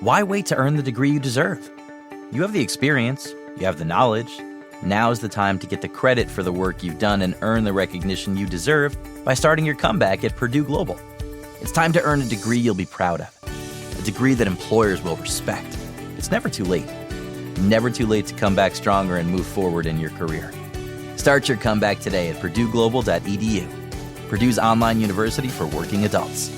Why wait to earn the degree you deserve? You have the experience, you have the knowledge. Now's the time to get the credit for the work you've done and earn the recognition you deserve by starting your comeback at Purdue Global. It's time to earn a degree you'll be proud of, a degree that employers will respect. It's never too late. Never too late to come back stronger and move forward in your career. Start your comeback today at purdueglobal.edu. Purdue's online university for working adults.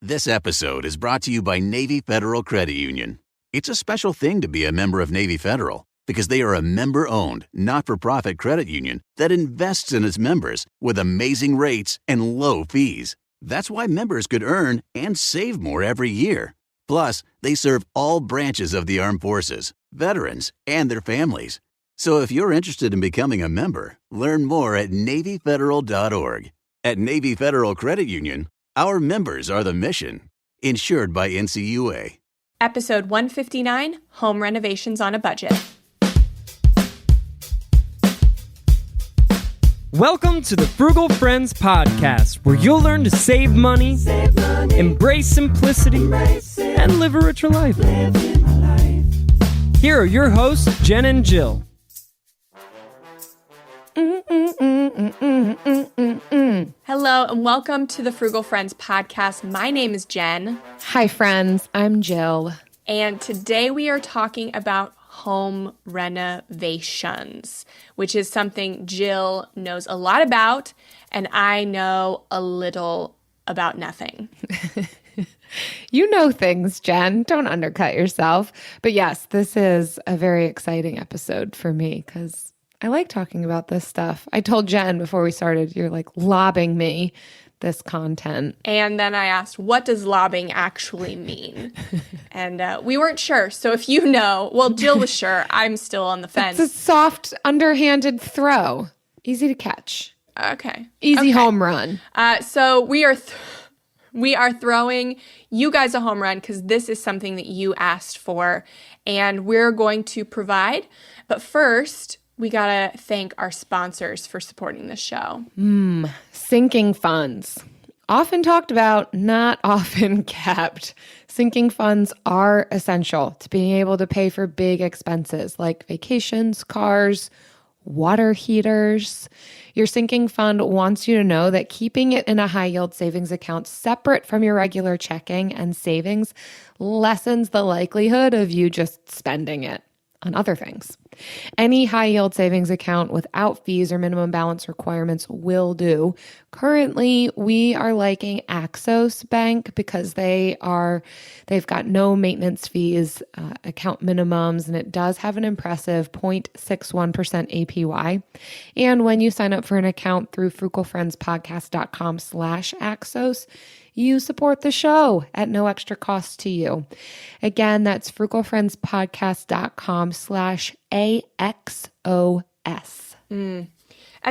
This episode is brought to you by Navy Federal Credit Union. It's a special thing to be a member of Navy Federal because they are a member-owned, not-for-profit credit union that invests in its members with amazing rates and low fees. That's why members could earn and save more every year. Plus, they serve all branches of the armed forces, veterans, and their families. So if you're interested in becoming a member, learn more at NavyFederal.org. At Navy Federal Credit Union, our members are the mission. Insured by NCUA. Episode 159, Home Renovations on a Budget. Welcome to the Frugal Friends podcast, where you'll learn to save money, embrace simplicity, and live a richer life. Here are your hosts, Jen and Jill. Hello and welcome to the Frugal Friends podcast. My name is Jen. Hi, friends. I'm Jill. And today we are talking about home renovations, which is something Jill knows a lot about, and I know a little about nothing. You know things, Jen. Don't undercut yourself. But yes, this is a very exciting episode for me because I like talking about this stuff. I told Jen before we started, you're like lobbing me this content. And then I asked, what does lobbing actually mean? And we weren't sure. So if you know, well, Jill was sure. I'm still on the fence. It's a soft, underhanded throw. Easy to catch. Okay. Easy home run. So we are throwing you guys a home run because this is something that you asked for, and we're going to provide. But first, we gotta thank our sponsors for supporting this show. Sinking funds. Often talked about, not often kept. Sinking funds are essential to being able to pay for big expenses like vacations, cars, water heaters. Your sinking fund wants you to know that keeping it in a high-yield savings account separate from your regular checking and savings lessens the likelihood of you just spending it on other things. Any high-yield savings account without fees or minimum balance requirements will do. Currently, we are liking Axos Bank because they've got no maintenance fees, account minimums, and it does have an impressive 0.61% APY. And when you sign up for an account through frugalfriendspodcast.com/Axos, you support the show at no extra cost to you. Again, that's frugalfriendspodcast.com/AXOS. And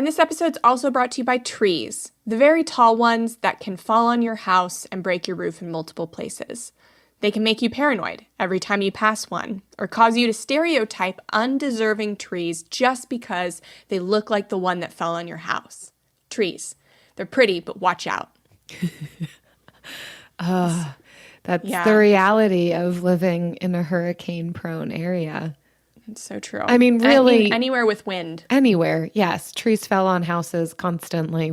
this episode's also brought to you by trees, the very tall ones that can fall on your house and break your roof in multiple places. They can make you paranoid every time you pass one, or cause you to stereotype undeserving trees just because they look like the one that fell on your house. Trees. They're pretty, but watch out. That's the reality of living in a hurricane-prone area. It's so true. I mean, really. Anywhere with wind. Anywhere, yes. Trees fell on houses constantly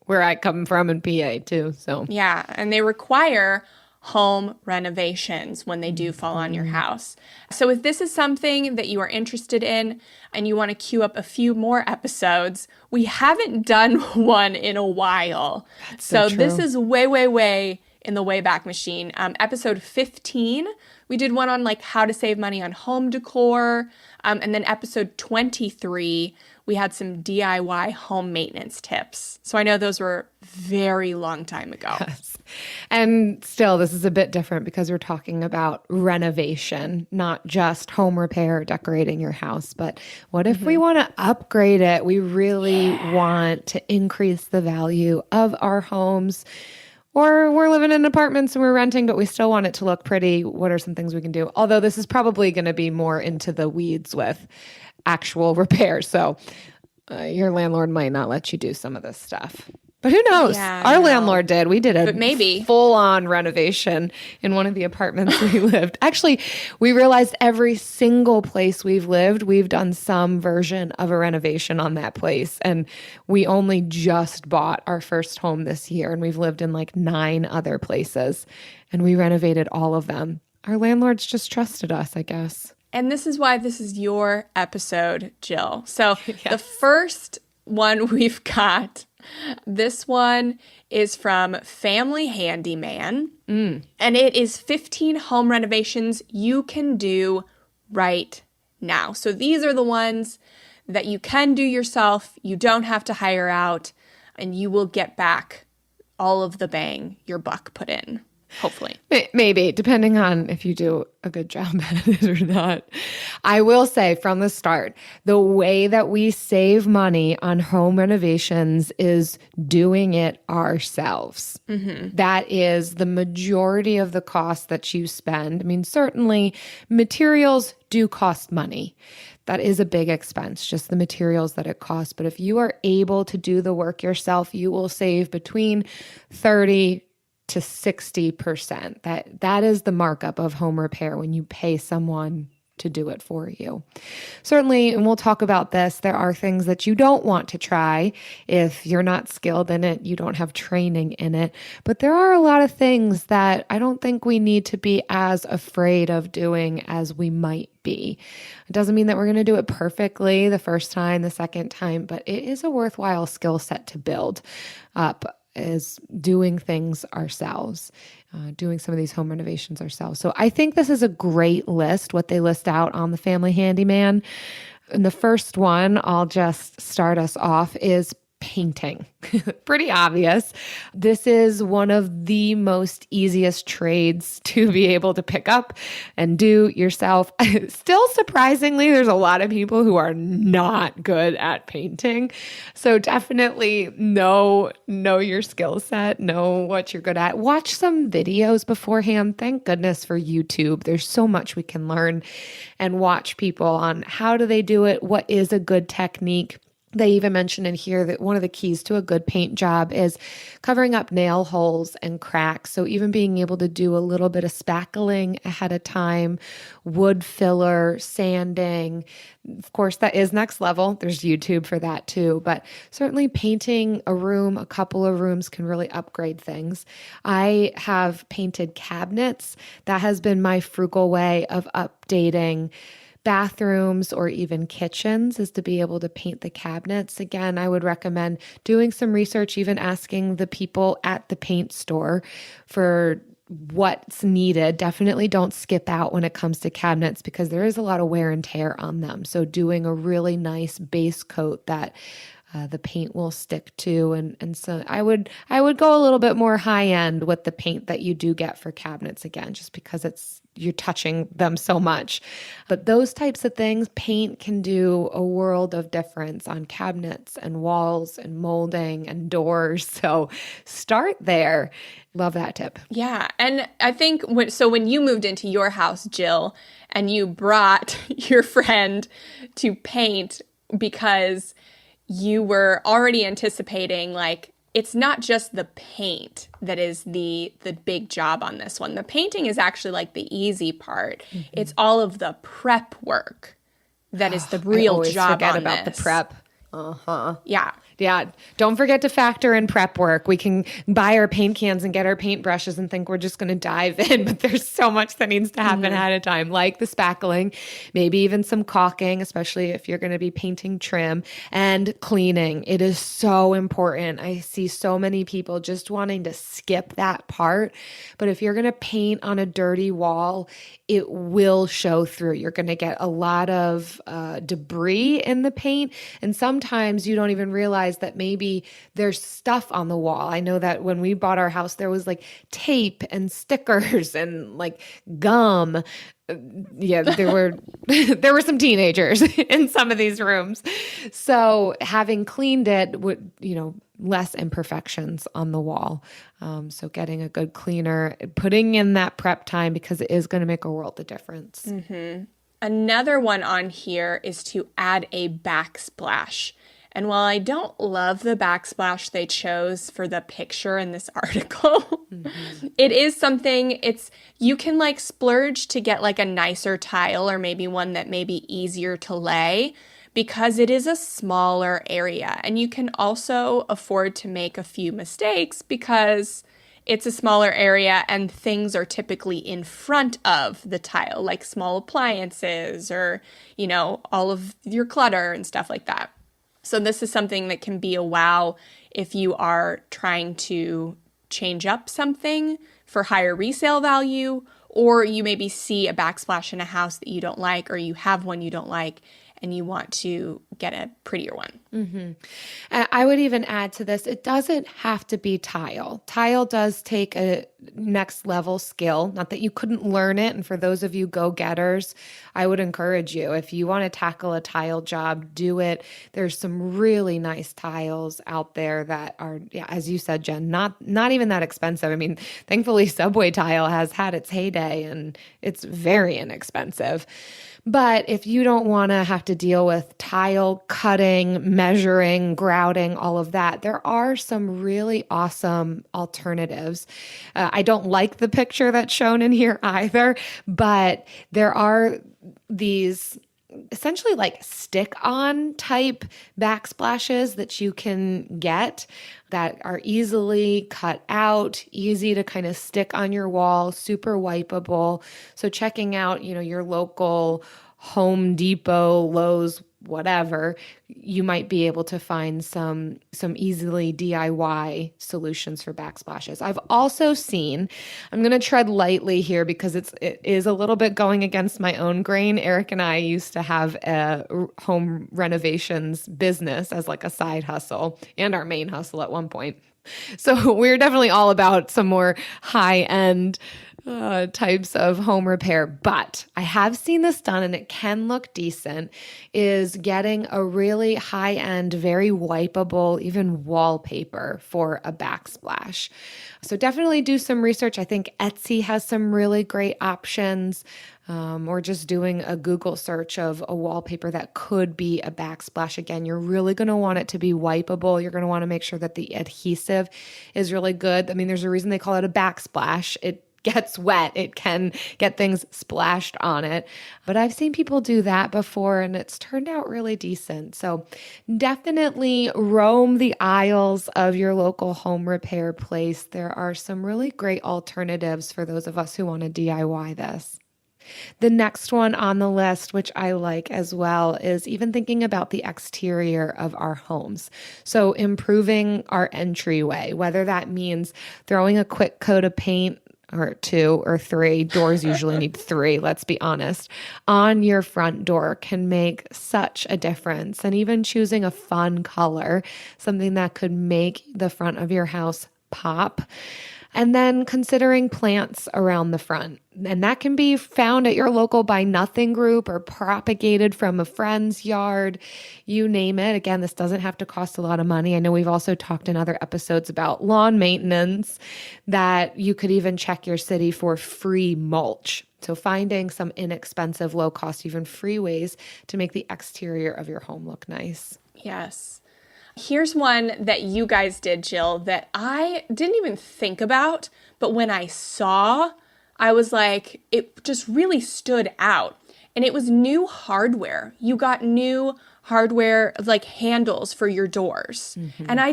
where I come from in PA too. So Yeah, and they require home renovations when they do fall on your house. So if this is something that you are interested in and you want to queue up a few more episodes, we haven't done one in a while. That's so true. This is way in the Wayback Machine. Episode 15, we did one on like how to save money on home decor. And then episode 23, we had some DIY home maintenance tips. So I know those were very long time ago. Yes. And still, this is a bit different because we're talking about renovation, not just home repair or decorating your house. But what if we want to upgrade it? We really want to increase the value of our homes. Or we're living in apartments and we're renting, but we still want it to look pretty. What are some things we can do? Although this is probably going to be more into the weeds with actual repair. So your landlord might not let you do some of this stuff. But who knows? Yeah, Our I know. landlord did. We did a But maybe. full-on renovation in one of the apartments we lived. Actually, we realized every single place we've lived, we've done some version of a renovation on that place. And we only just bought our first home this year, and we've lived in like 9 other places. And we renovated all of them. Our landlords just trusted us, I guess. And this is why this is your episode, Jill. So the first one we've got, this one is from Family Handyman. And it is 15 home renovations you can do right now. So these are the ones that you can do yourself. You don't have to hire out, and you will get back all of the bang your buck put in. Hopefully. Maybe, depending on if you do a good job at it or not. I will say from the start, the way that we save money on home renovations is doing it ourselves. That is the majority of the cost that you spend. I mean, certainly materials do cost money. That is a big expense, just the materials that it costs. But if you are able to do the work yourself, you will save between 30 to 60%. That is the markup of home repair when you pay someone to do it for you. Certainly, and we'll talk about this, there are things that you don't want to try if you're not skilled in it, you don't have training in it. But there are a lot of things that I don't think we need to be as afraid of doing as we might be. It doesn't mean that we're going to do it perfectly the first time, the second time, but it is a worthwhile skill set to build up, is doing things ourselves, doing some of these home renovations ourselves. So I think this is a great list, what they list out on the Family Handyman. And the first one, I'll just start us off, is painting. Pretty obvious. This is one of the most easiest trades to be able to pick up and do yourself. Still, surprisingly, there's a lot of people who are not good at painting. So definitely know your skill set, know what you're good at. Watch some videos beforehand. Thank goodness for YouTube. There's so much we can learn and watch people on how do they do it, what is a good technique. They even mention in here that one of the keys to a good paint job is covering up nail holes and cracks. So even being able to do a little bit of spackling ahead of time, wood filler, sanding. Of course, that is next level. There's YouTube for that too. But certainly painting a room, a couple of rooms can really upgrade things. I have painted cabinets. That has been my frugal way of updating bathrooms or even kitchens, is to be able to paint the cabinets. Again, I would recommend doing some research, even asking the people at the paint store for what's needed. Definitely don't skip out when it comes to cabinets because there is a lot of wear and tear on them. So doing a really nice base coat that the paint will stick to. And so I would go a little bit more high end with the paint that you do get for cabinets, again, just because you're touching them so much. But those types of things, paint can do a world of difference on cabinets and walls and molding and doors. So start there. Love that tip. Yeah. And I think when you moved into your house, Jill, and you brought your friend to paint because you were already anticipating, like, it's not just the paint that is the big job on this one. The painting is actually like the easy part. Mm-hmm. It's all of the prep work that is the real job forget on about this. The prep. Uh-huh. Yeah. Yeah. Don't forget to factor in prep work. We can buy our paint cans and get our paint brushes and think we're just going to dive in, but there's so much that needs to happen ahead of time, like the spackling, maybe even some caulking, especially if you're going to be painting trim, and cleaning. It is so important. I see so many people just wanting to skip that part, but if you're going to paint on a dirty wall, it will show through. You're going to get a lot of debris in the paint, and sometimes you don't even realize that maybe there's stuff on the wall. I know that when we bought our house, there was like tape and stickers and like gum. Yeah, there were some teenagers in some of these rooms. So having cleaned it would, less imperfections on the wall. So getting a good cleaner, putting in that prep time, because it is going to make a world of difference. Mm-hmm. Another one on here is to add a backsplash. And while I don't love the backsplash they chose for the picture in this article, it is something, you can like splurge to get like a nicer tile or maybe one that may be easier to lay because it is a smaller area. And you can also afford to make a few mistakes because it's a smaller area and things are typically in front of the tile, like small appliances or, all of your clutter and stuff like that. So this is something that can be a wow if you are trying to change up something for higher resale value, or you maybe see a backsplash in a house that you don't like, or you have one you don't like, and you want to get a prettier one. Mm-hmm. I would even add to this, it doesn't have to be tile. Tile does take a next level skill, not that you couldn't learn it. And for those of you go-getters, I would encourage you, if you want to tackle a tile job, do it. There's some really nice tiles out there that are, as you said, Jen, not even that expensive. I mean, thankfully Subway tile has had its heyday and it's very inexpensive. But if you don't want to have to deal with tile cutting, measuring, grouting, all of that, there are some really awesome alternatives. I don't like the picture that's shown in here either, but there are these essentially like stick-on type backsplashes that you can get that are easily cut out, easy to kind of stick on your wall, super wipeable. So checking out, your local Home Depot, Lowe's, whatever, you might be able to find some easily DIY solutions for backsplashes. I've also seen, I'm going to tread lightly here because it is a little bit going against my own grain. Eric and I used to have a home renovations business as like a side hustle and our main hustle at one point. So we're definitely all about some more high-end types of home repair, but I have seen this done and it can look decent, is getting a really high-end, very wipeable, even wallpaper for a backsplash. So definitely do some research. I think Etsy has some really great options, or just doing a Google search of a wallpaper that could be a backsplash. Again, you're really going to want it to be wipeable. You're going to want to make sure that the adhesive is really good. I mean, there's a reason they call it a backsplash. It gets wet. It can get things splashed on it. But I've seen people do that before and it's turned out really decent. So definitely roam the aisles of your local home repair place. There are some really great alternatives for those of us who want to DIY this. The next one on the list, which I like as well, is even thinking about the exterior of our homes. So improving our entryway, whether that means throwing a quick coat of paint or 2 or 3, doors usually need 3, let's be honest, on your front door can make such a difference. And even choosing a fun color, something that could make the front of your house pop. And then considering plants around the front. And that can be found at your local Buy Nothing group or propagated from a friend's yard, you name it. Again, this doesn't have to cost a lot of money. I know we've also talked in other episodes about lawn maintenance, that you could even check your city for free mulch. So finding some inexpensive, low cost, even free ways to make the exterior of your home look nice. Yes. Here's one that you guys did, Jill, that I didn't even think about, but when I saw, I was like, it just really stood out. And it was new hardware. You got new hardware, like handles for your doors. Mm-hmm. And I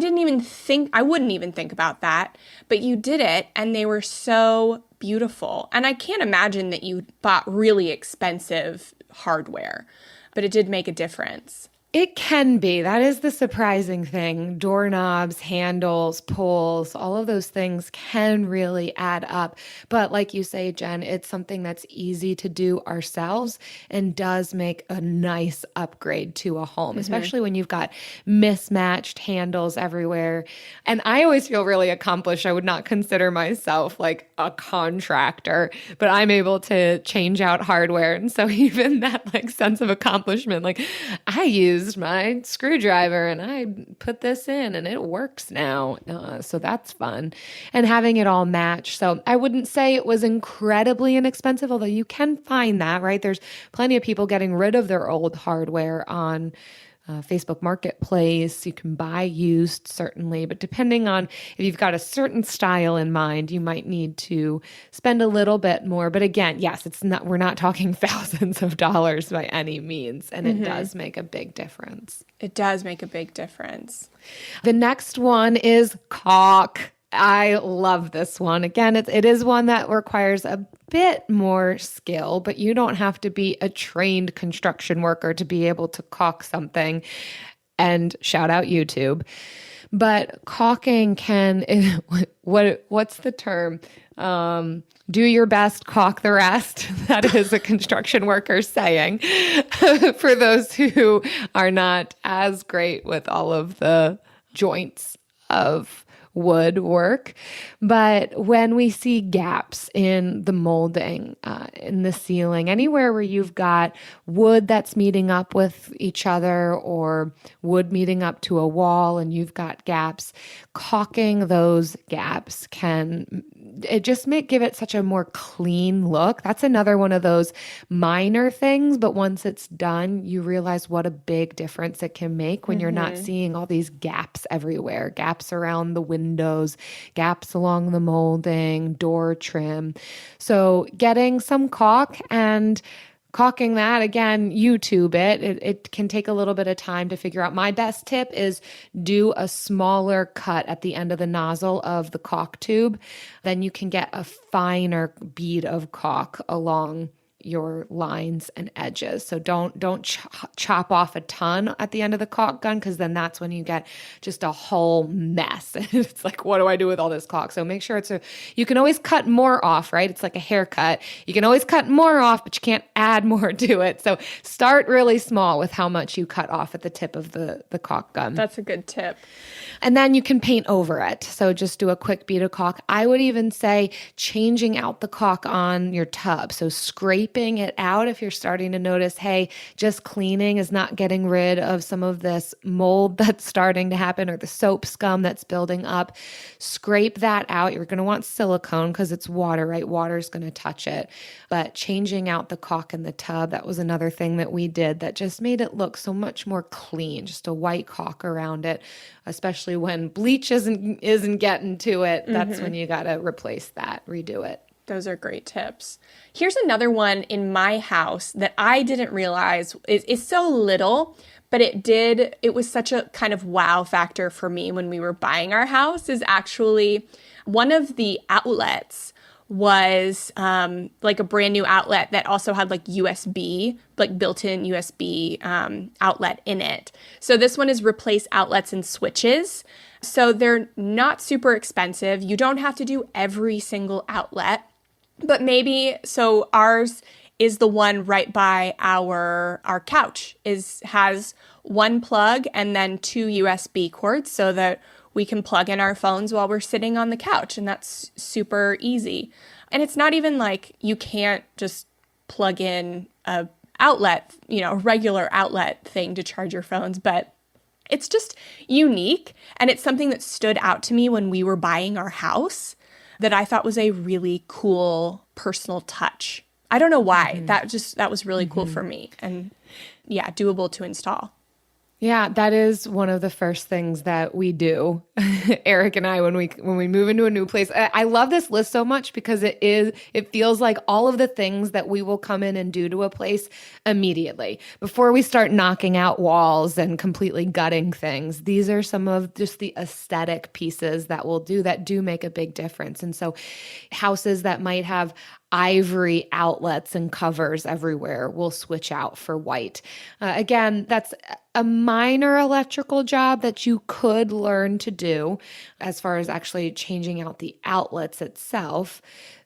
wouldn't even think about that, but you did it and they were so beautiful. And I can't imagine that you bought really expensive hardware, but it did make a difference. It can be. That is the surprising thing. Doorknobs, handles, pulls, all of those things can really add up. But like you say, Jen, it's something that's easy to do ourselves and does make a nice upgrade to a home, especially when you've got mismatched handles everywhere. And I always feel really accomplished. I would not consider myself like a contractor, but I'm able to change out hardware. And so even that like sense of accomplishment, like I used my screwdriver and I put this in and it works now. So that's fun. And having it all match. So I wouldn't say it was incredibly inexpensive, although you can find that, right? There's plenty of people getting rid of their old hardware on Facebook Marketplace. You can buy used, certainly, but depending on if you've got a certain style in mind, you might need to spend a little bit more. But again, yes, we're not talking thousands of dollars by any means, and it does make a big difference. It does make a big difference. The next one is caulk. I love this one. Again, it is one that requires a bit more skill, but you don't have to be a trained construction worker to be able to caulk something. And shout out YouTube. But caulking can, what's the term? Do your best, caulk the rest. That is a construction worker saying for those who are not as great with all of the joints of woodwork. But when we see gaps in the molding, in the ceiling, anywhere where you've got wood that's meeting up with each other or wood meeting up to a wall and you've got gaps, caulking those gaps give it such a more clean look. That's another one of those minor things, but once it's done, you realize what a big difference it can make when you're not seeing all these gaps everywhere, gaps around the windows, gaps along the molding, door trim. So getting some caulk and caulking that, again, YouTube it. It can take a little bit of time to figure out. My best tip is do a smaller cut at the end of the nozzle of the caulk tube. Then you can get a finer bead of caulk along your lines and edges. So don't chop off a ton at the end of the caulk gun, because then that's when you get just a whole mess. It's like, what do I do with all this caulk? So make sure you can always cut more off, right? It's like a haircut. You can always cut more off, but you can't add more to it. So start really small with how much you cut off at the tip of the caulk gun. That's a good tip. And then you can paint over it. So just do a quick bead of caulk. I would even say changing out the caulk on your tub. So scraping it out if you're starting to notice, hey, just cleaning is not getting rid of some of this mold that's starting to happen or the soap scum that's building up. Scrape that out. You're going to want silicone because it's water, right? Water's going to touch it. But changing out the caulk in the tub, that was another thing that we did that just made it look so much more clean, just a white caulk around it, especially when bleach isn't getting to it. That's when you got to replace that, redo it. Those are great tips. Here's another one in my house that I didn't realize is so little, but it was such a kind of wow factor for me when we were buying our house, is actually one of the outlets was like a brand new outlet that also had like USB, like built-in USB outlet in it. So this one is replace outlets and switches. So they're not super expensive. You don't have to do every single outlet, but so ours is the one right by our couch, has one plug and then 2 USB cords so that we can plug in our phones while we're sitting on the couch, and that's super easy. And it's not even like you can't just plug in a outlet, a regular outlet thing to charge your phones, but it's just unique. And it's something that stood out to me when we were buying our house that I thought was a really cool personal touch. I don't know why. That was really cool for me. And yeah, doable to install. Yeah, that is one of the first things that we do, Eric and I, when we move into a new place. I love this list so much because it feels like all of the things that we will come in and do to a place immediately before we start knocking out walls and completely gutting things. These are some of just the aesthetic pieces that do make a big difference. And so houses that might have ivory outlets and covers everywhere will switch out for white. Again, that's a minor electrical job that you could learn to do as far as actually changing out the outlets itself,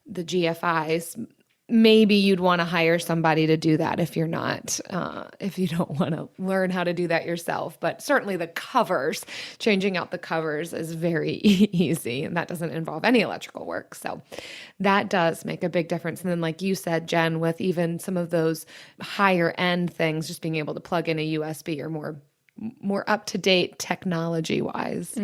the GFIs. Maybe you'd want to hire somebody to do that if you don't want to learn how to do that yourself. But certainly the covers, changing out the covers is very easy, and that doesn't involve any electrical work. So that does make a big difference. And then like you said, Jen, with even some of those higher end things, just being able to plug in a USB or more up-to-date technology-wise.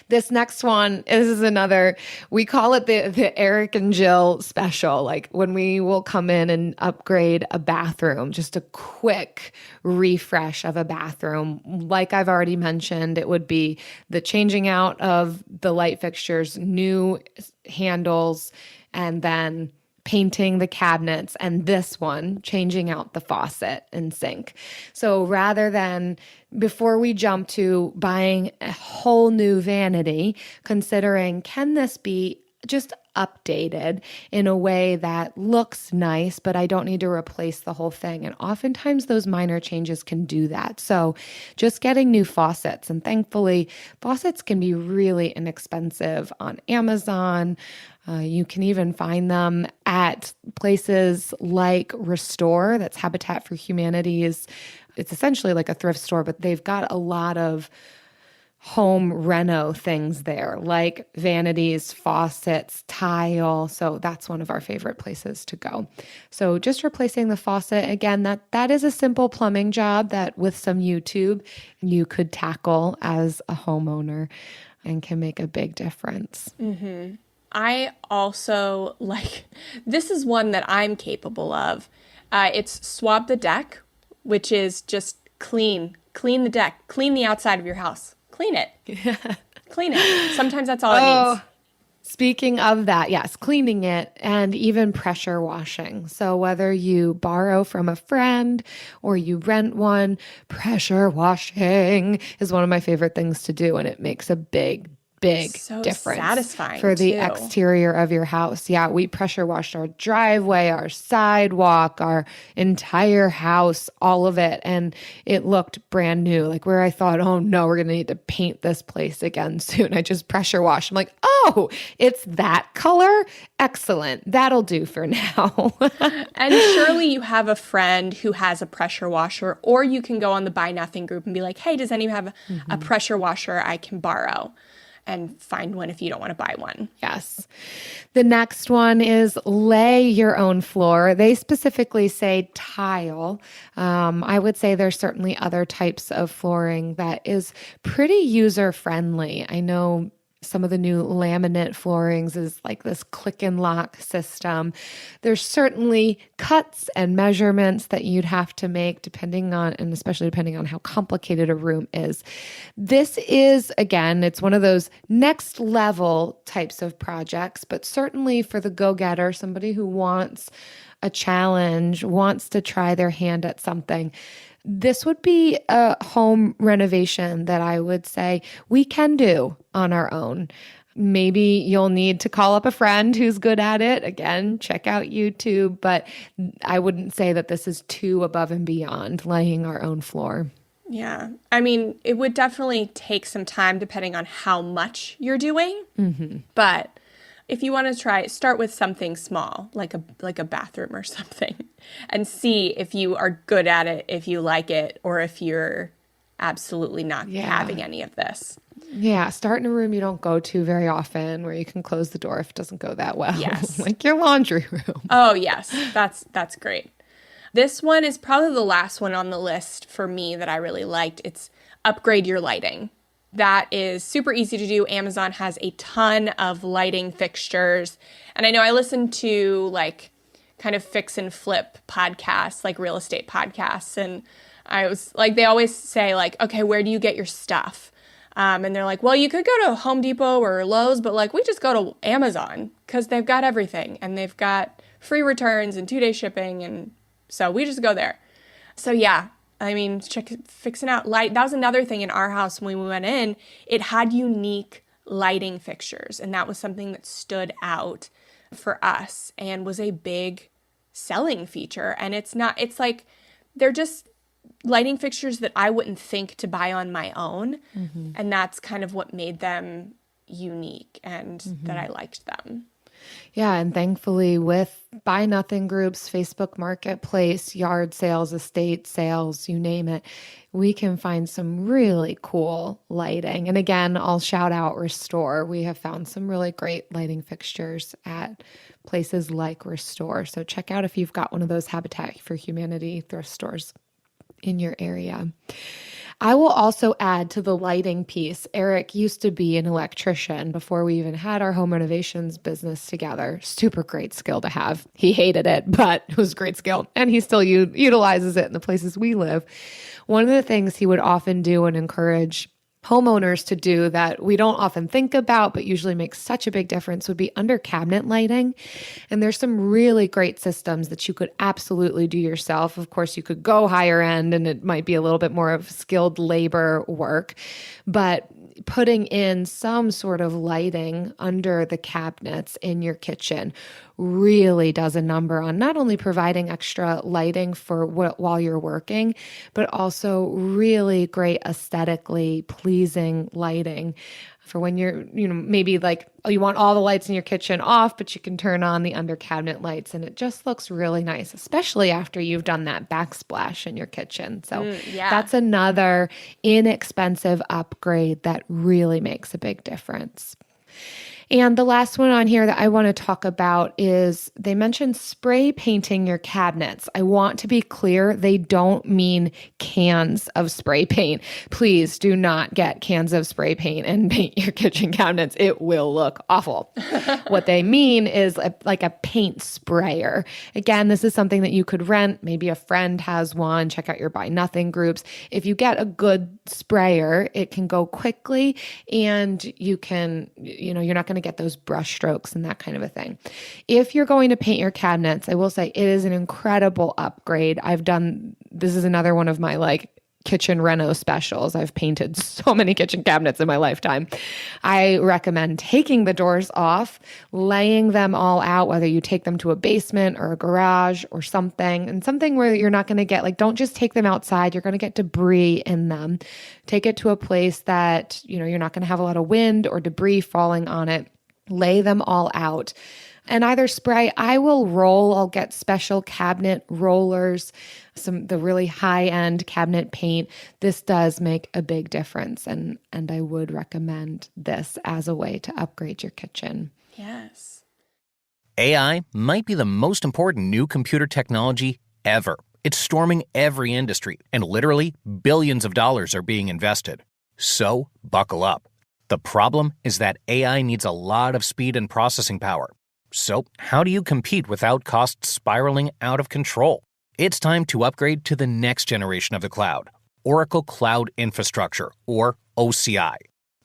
This next one, this is another, we call it the Eric and Jill special, like when we will come in and upgrade a bathroom, just a quick refresh of a bathroom. Like I've already mentioned, it would be the changing out of the light fixtures, new handles, and then painting the cabinets, and this one, changing out the faucet and sink. So rather than before we jump to buying a whole new vanity, considering can this be just updated in a way that looks nice, but I don't need to replace the whole thing. And oftentimes those minor changes can do that. So just getting new faucets, and thankfully faucets can be really inexpensive on Amazon. You can even find them at places like Restore, that's Habitat for Humanity's. It's essentially like a thrift store, but they've got a lot of home reno things there, like vanities, faucets, tile. So that's one of our favorite places to go. So just replacing the faucet, again, that is a simple plumbing job that with some YouTube you could tackle as a homeowner and can make a big difference. Mm-hmm. I also this is one that I'm capable of. It's swab the deck, which is just clean the deck, clean the outside of your house. Clean it. Clean it. Sometimes that's all it needs. Speaking of that, yes, cleaning it and even pressure washing. So whether you borrow from a friend or you rent one, pressure washing is one of my favorite things to do, and it makes a big so difference satisfying for the too. Exterior of your house. Yeah, we pressure washed our driveway, our sidewalk, our entire house, all of it. And it looked brand new, like where I thought, oh no, we're going to need to paint this place again soon. I just pressure washed. I'm like, oh, it's that color? Excellent. That'll do for now. And surely you have a friend who has a pressure washer, or you can go on the Buy Nothing group and be like, hey, does anyone have a pressure washer I can borrow? And find one if you don't want to buy one. Yes. The next one is lay your own floor. They specifically say tile. I would say there's certainly other types of flooring that is pretty user-friendly. I know some of the new laminate floorings is like this click and lock system. There's certainly cuts and measurements that you'd have to make depending on, and especially depending on how complicated a room is. This is, again, it's one of those next level types of projects, but certainly for the go-getter, somebody who wants a challenge, wants to try their hand at something. This would be a home renovation that I would say we can do on our own. Maybe you'll need to call up a friend who's good at it. Again, check out YouTube, but I wouldn't say that this is too above and beyond laying our own floor. Yeah. I mean, it would definitely take some time depending on how much you're doing. Mm-hmm. But if you want to try, start with something small, like a bathroom or something, and see if you are good at it, if you like it, or if you're absolutely not having any of this. Yeah, start in a room you don't go to very often where you can close the door if it doesn't go that well. Yes. Like your laundry room. Oh, yes. That's great. This one is probably the last one on the list for me that I really liked. It's upgrade your lighting. That is super easy to do. Amazon has a ton of lighting fixtures. And I know I listen to like kind of fix and flip podcasts, like real estate podcasts. And I was like, they always say like, okay, where do you get your stuff? And they're like, well, you could go to Home Depot or Lowe's, but like we just go to Amazon because they've got everything and they've got free returns and 2-day shipping. And so we just go there. So yeah. I mean, fixing out light. That was another thing in our house when we went in. It had unique lighting fixtures, and that was something that stood out for us and was a big selling feature. And it's like they're just lighting fixtures that I wouldn't think to buy on my own. Mm-hmm. And that's kind of what made them unique and that I liked them. Yeah, and thankfully with Buy Nothing groups, Facebook Marketplace, yard sales, estate sales, you name it, we can find some really cool lighting. And again, I'll shout out Restore. We have found some really great lighting fixtures at places like Restore. So check out if you've got one of those Habitat for Humanity thrift stores in your area. I will also add to the lighting piece. Eric used to be an electrician before we even had our home renovations business together. Super great skill to have. He hated it, but it was a great skill. And he still utilizes it in the places we live. One of the things he would often do and encourage homeowners to do that we don't often think about, but usually makes such a big difference would be under cabinet lighting. And there's some really great systems that you could absolutely do yourself. Of course, you could go higher end and it might be a little bit more of skilled labor work, but putting in some sort of lighting under the cabinets in your kitchen really does a number on not only providing extra lighting for while you're working, but also really great aesthetically pleasing lighting for when you're, maybe like, oh, you want all the lights in your kitchen off, but you can turn on the under cabinet lights and it just looks really nice, especially after you've done that backsplash in your kitchen. So that's another inexpensive upgrade that really makes a big difference. And the last one on here that I want to talk about is they mentioned spray painting your cabinets. I want to be clear, they don't mean cans of spray paint. Please do not get cans of spray paint and paint your kitchen cabinets. It will look awful. What they mean is like a paint sprayer. Again, this is something that you could rent. Maybe a friend has one. Check out your Buy Nothing groups. If you get a good sprayer, it can go quickly and you can, you're not going to get those brush strokes and that kind of a thing. If you're going to paint your cabinets, I will say it is an incredible upgrade. This is another one of my kitchen reno specials. I've painted so many kitchen cabinets in my lifetime. I recommend taking the doors off, laying them all out, whether you take them to a basement or a garage or something, and something where you're not going to get, don't just take them outside. You're going to get debris in them. Take it to a place that, you're not going to have a lot of wind or debris falling on it. Lay them all out. And either spray, I'll get special cabinet rollers, the really high-end cabinet paint. This does make a big difference, and I would recommend this as a way to upgrade your kitchen. Yes. AI might be the most important new computer technology ever. It's storming every industry, and literally billions of dollars are being invested. So buckle up. The problem is that AI needs a lot of speed and processing power. So how do you compete without costs spiraling out of control? It's time to upgrade to the next generation of the cloud, Oracle Cloud Infrastructure, or OCI.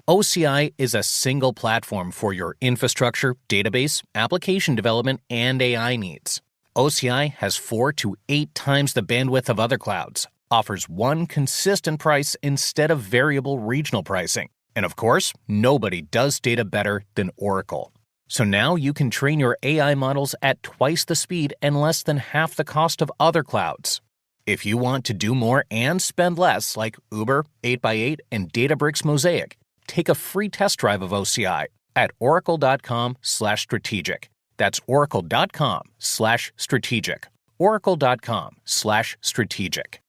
OCI is a single platform for your infrastructure, database, application development, and AI needs. OCI has 4 to 8 times the bandwidth of other clouds, offers one consistent price instead of variable regional pricing. And of course, nobody does data better than Oracle. So now you can train your AI models at twice the speed and less than half the cost of other clouds. If you want to do more and spend less, like Uber, 8x8, and Databricks Mosaic, take a free test drive of OCI at oracle.com/strategic. That's oracle.com/strategic. oracle.com/strategic.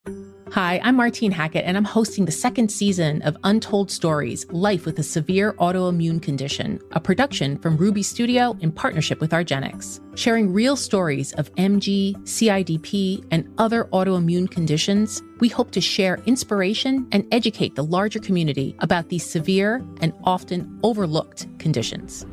Hi, I'm Martine Hackett, and I'm hosting the second season of Untold Stories, Life with a Severe Autoimmune Condition, a production from Ruby Studio in partnership with Argenx, sharing real stories of MG, CIDP, and other autoimmune conditions. We hope to share inspiration and educate the larger community about these severe and often overlooked conditions.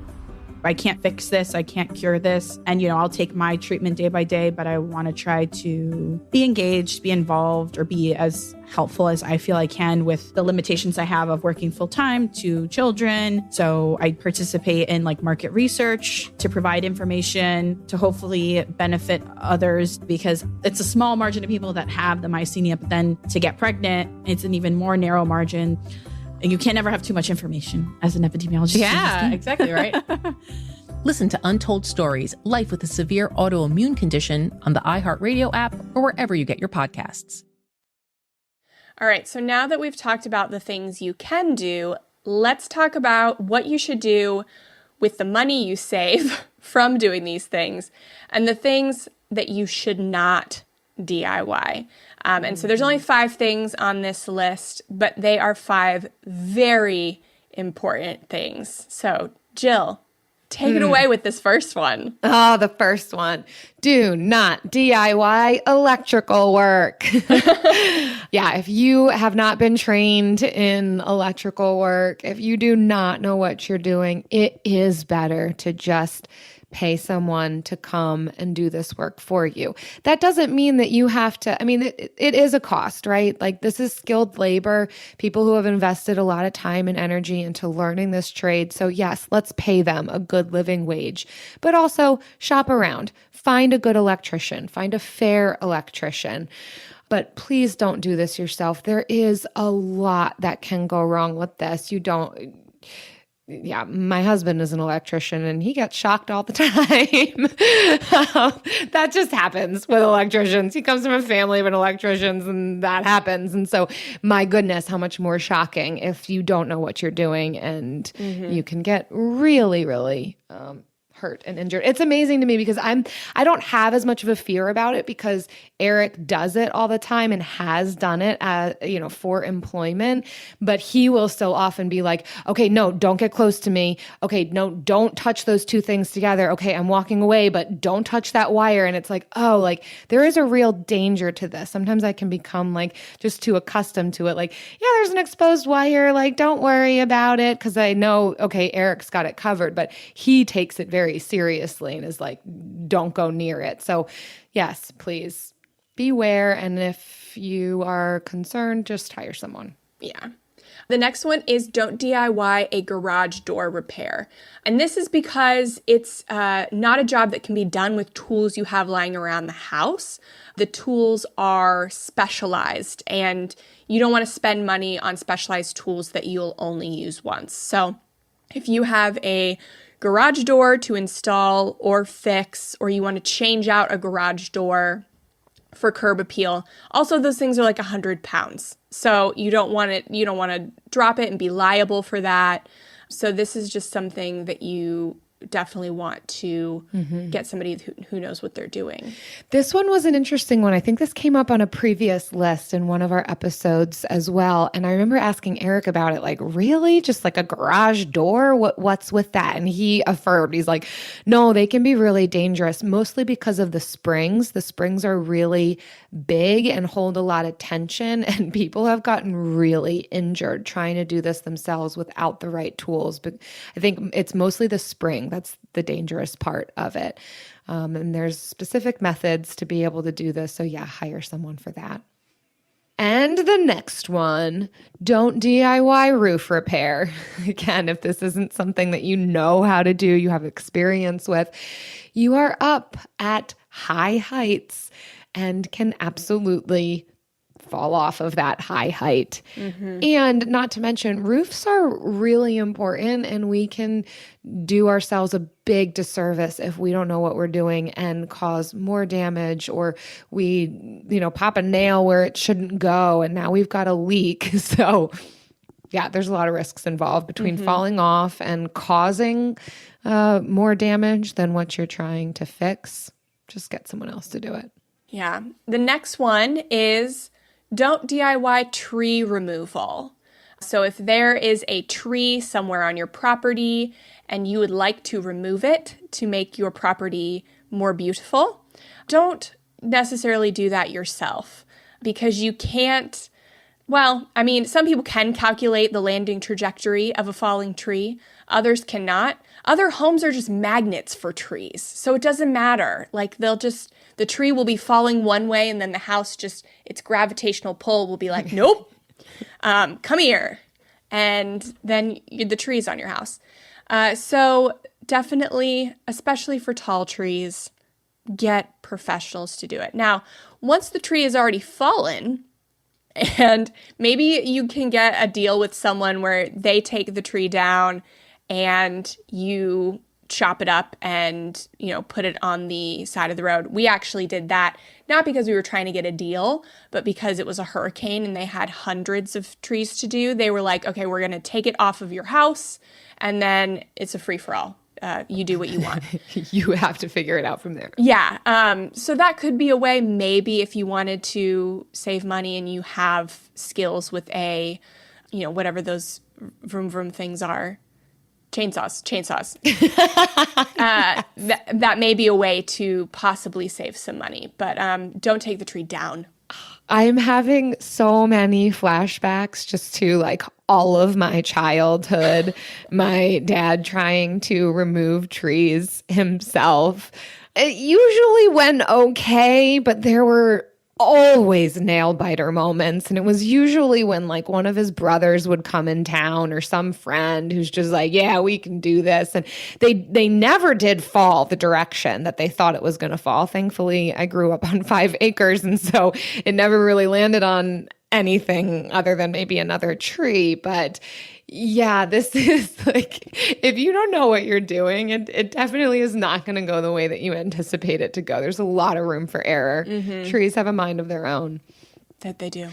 I can't fix this, I can't cure this. And, I'll take my treatment day by day, but I want to try to be engaged, be involved, or be as helpful as I feel I can with the limitations I have of working full time to children. So I participate in market research to provide information to hopefully benefit others, because it's a small margin of people that have the myasthenia, but then to get pregnant, it's an even more narrow margin. And you can't ever have too much information as an epidemiologist. Yeah, exactly, right? Listen to Untold Stories, Life with a Severe Autoimmune Condition on the iHeartRadio app or wherever you get your podcasts. All right, so now that we've talked about the things you can do, let's talk about what you should do with the money you save from doing these things and the things that you should not DIY. And so there's only 5 things on this list, but they are 5 very important things. So, Jill, Take it away with this first one. Oh, the first one. Do not DIY electrical work. Yeah, if you have not been trained in electrical work, if you do not know what you're doing, it is better to just pay someone to come and do this work for you. That doesn't mean that you have to, it is a cost, right? Like this is skilled labor, people who have invested a lot of time and energy into learning this trade. So yes, let's pay them a good living wage, but also shop around, find a good electrician, find a fair electrician. But please don't do this yourself. There is a lot that can go wrong with this. Yeah, my husband is an electrician and he gets shocked all the time. That just happens with electricians. He comes from a family of electricians and that happens. And so, my goodness, how much more shocking if you don't know what you're doing and you can get really, really hurt and injured. It's amazing to me because I don't have as much of a fear about it because Eric does it all the time and has done it for employment, but he will still often be like, okay, no, don't get close to me. Okay, no, don't touch those two things together. Okay, I'm walking away, but don't touch that wire. And it's like, oh, like there is a real danger to this. Sometimes I can become like just too accustomed to it. Like, yeah, there's an exposed wire. Like, don't worry about it. Cause I know, okay, Eric's got it covered, but he takes it very seriously and is like, don't go near it. So yes, please beware. And if you are concerned, just hire someone. Yeah. The next one is don't DIY a garage door repair. And this is because it's not a job that can be done with tools you have lying around the house. The tools are specialized and you don't want to spend money on specialized tools that you'll only use once. So if you have a garage door to install or fix, or you want to change out a garage door for curb appeal. Also, those things are like 100 pounds. So you don't want to drop it and be liable for that. So this is just something that you definitely want to get somebody who knows what they're doing. This one was an interesting one. I think this came up on a previous list in one of our episodes as well. And I remember asking Eric about it, like, really? Just like a garage door? What's with that? And he affirmed, he's like, no, they can be really dangerous, mostly because of the springs. The springs are really big and hold a lot of tension. And people have gotten really injured trying to do this themselves without the right tools. But I think it's mostly the spring. That's the dangerous part of it. And there's specific methods to be able to do this. So yeah, hire someone for that. And the next one, don't DIY roof repair. Again, if this isn't something that you know how to do, you have experience with, you are up at high heights and can absolutely fall off of that high height. And not to mention, roofs are really important and we can do ourselves a big disservice if we don't know what we're doing and cause more damage, or we, pop a nail where it shouldn't go and now we've got a leak. So yeah, there's a lot of risks involved between falling off and causing more damage than what you're trying to fix. Just get someone else to do it. Yeah. The next one is don't DIY tree removal. So if there is a tree somewhere on your property and you would like to remove it to make your property more beautiful, don't necessarily do that yourself because you can't. Well, some people can calculate the landing trajectory of a falling tree. Others cannot. Other homes are just magnets for trees. So it doesn't matter. Like the tree will be falling one way and then the house its gravitational pull will be like, nope, come here. And then the tree's on your house. So definitely, especially for tall trees, get professionals to do it. Now, once the tree has already fallen, and maybe you can get a deal with someone where they take the tree down and you chop it up and, put it on the side of the road. We actually did that, not because we were trying to get a deal, but because it was a hurricane and they had hundreds of trees to do. They were like, okay, we're going to take it off of your house and then it's a free-for-all. You do what you want. You have to figure it out from there. Yeah. So that could be a way, maybe if you wanted to save money and you have skills with whatever those vroom vroom things are, Chainsaws. That may be a way to possibly save some money, but don't take the tree down. I'm having so many flashbacks just to like all of my childhood. My dad trying to remove trees himself. It usually went okay, but there were always nail biter moments. And it was usually when like one of his brothers would come in town or some friend who's just like, yeah, we can do this. And they never did fall the direction that they thought it was going to fall. Thankfully, I grew up on 5 acres. And so it never really landed on anything other than maybe another tree. But yeah, this is like, if you don't know what you're doing, it definitely is not going to go the way that you anticipate it to go. There's a lot of room for error. Mm-hmm. Trees have a mind of their own. That they do.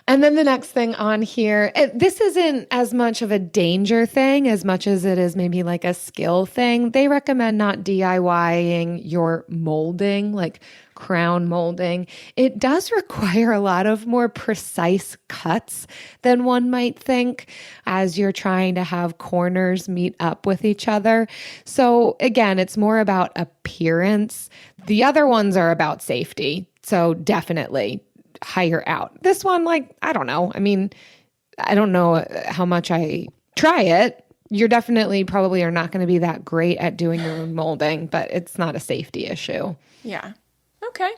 And then the next thing on here, this isn't as much of a danger thing as much as it is maybe like a skill thing. They recommend not DIYing your molding, like crown molding. It does require a lot of more precise cuts than one might think as you're trying to have corners meet up with each other. So again, it's more about appearance. The other ones are about safety. So definitely hire out. This one, like, I don't know. I mean, I don't know how much I try it. You're definitely probably are not going to be that great at doing your own molding, but it's not a safety issue. Yeah. Okay.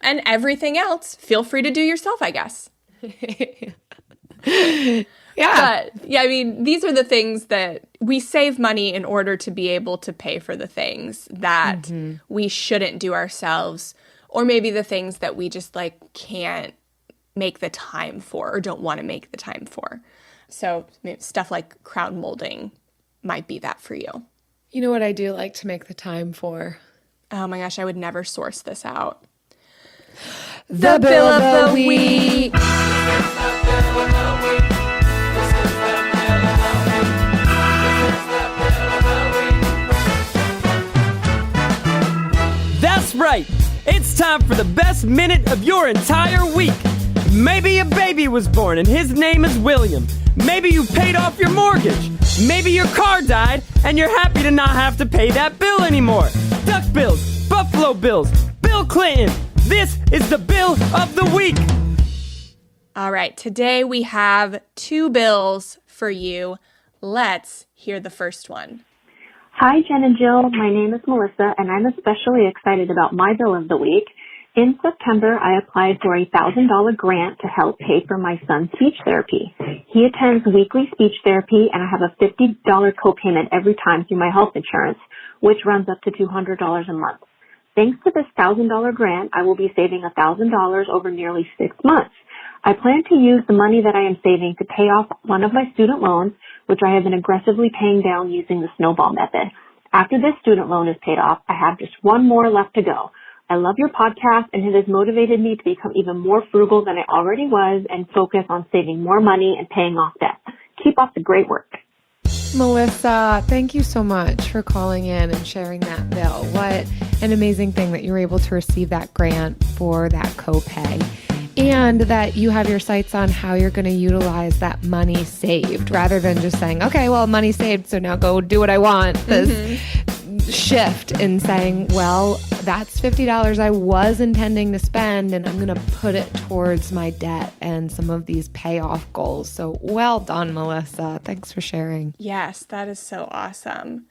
And everything else, feel free to do yourself, I guess. Yeah. But yeah, I mean, these are the things that we save money in order to be able to pay for the things that we shouldn't do ourselves, or maybe the things that we just like can't make the time for or don't want to make the time for. So stuff like crown molding might be that for you. You know what I do like to make the time for? Oh my gosh, I would never source this out. The bill of the week. That's right. It's time for the best minute of your entire week. Maybe a baby was born and his name is William. Maybe you paid off your mortgage. Maybe your car died and you're happy to not have to pay that bill anymore. Duck bills, Buffalo Bills, Bill Clinton. This is the bill of the week. All right, today we have 2 bills for you. Let's hear the first one. Hi, Jen and Jill. My name is Melissa, and I'm especially excited about my bill of the week. In September, I applied for a $1,000 grant to help pay for my son's speech therapy. He attends weekly speech therapy, and I have a $50 copayment every time through my health insurance, which runs up to $200 a month. Thanks to this $1,000 grant, I will be saving $1,000 over nearly 6 months. I plan to use the money that I am saving to pay off one of my student loans, which I have been aggressively paying down using the snowball method. After this student loan is paid off, I have just one more left to go. I love your podcast, and it has motivated me to become even more frugal than I already was and focus on saving more money and paying off debt. Keep up the great work. Melissa, thank you so much for calling in and sharing that bill. What an amazing thing that you were able to receive that grant for that copay, and that you have your sights on how you're going to utilize that money saved rather than just saying, okay, well, money saved, so now go do what I want. This shift in saying, well, that's $50 I was intending to spend, and I'm going to put it towards my debt and some of these payoff goals. So well done, Melissa. Thanks for sharing. Yes, that is so awesome.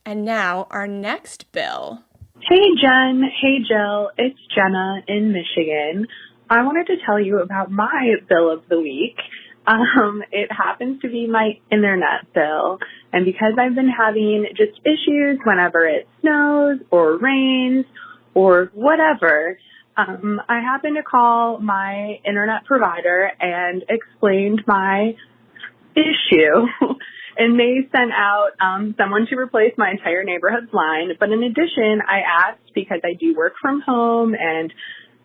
And now our next bill. Hey, Jen. Hey, Jill. It's Jenna in Michigan. I wanted to tell you about my bill of the week. It happens to be my internet bill. And because I've been having just issues whenever it snows or rains or whatever, I happened to call my internet provider and explained my issue. And they sent out someone to replace my entire neighborhood's line. But in addition, I asked, because I do work from home and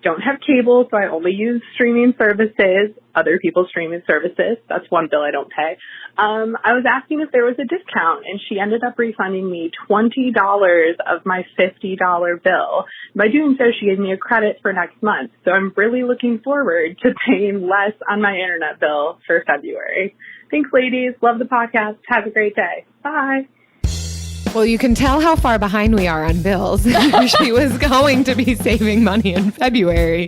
don't have cable, so I only use streaming services, other people's streaming services. That's one bill I don't pay. I was asking if there was a discount, and she ended up refunding me $20 of my $50 bill. By doing so, she gave me a credit for next month. So I'm really looking forward to paying less on my internet bill for February. Thanks, ladies. Love the podcast. Have a great day. Bye. Well, you can tell how far behind we are on bills. She was going to be saving money in February.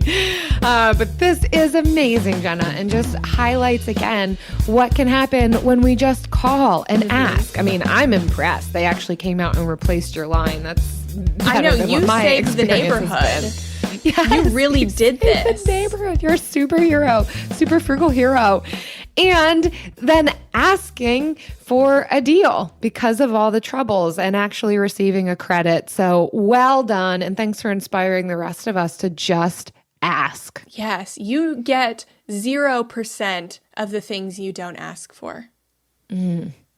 But this is amazing, Jenna, and just highlights again what can happen when we just call and ask. I mean, I'm impressed. They actually came out and replaced your line. That's better than what my saved the experience has neighborhood. been. Yes, You really did this. The neighborhood. You're a superhero, super frugal hero. And then asking for a deal because of all the troubles and actually receiving a credit. So well done. And thanks for inspiring the rest of us to just ask. Yes, you get 0% of the things you don't ask for.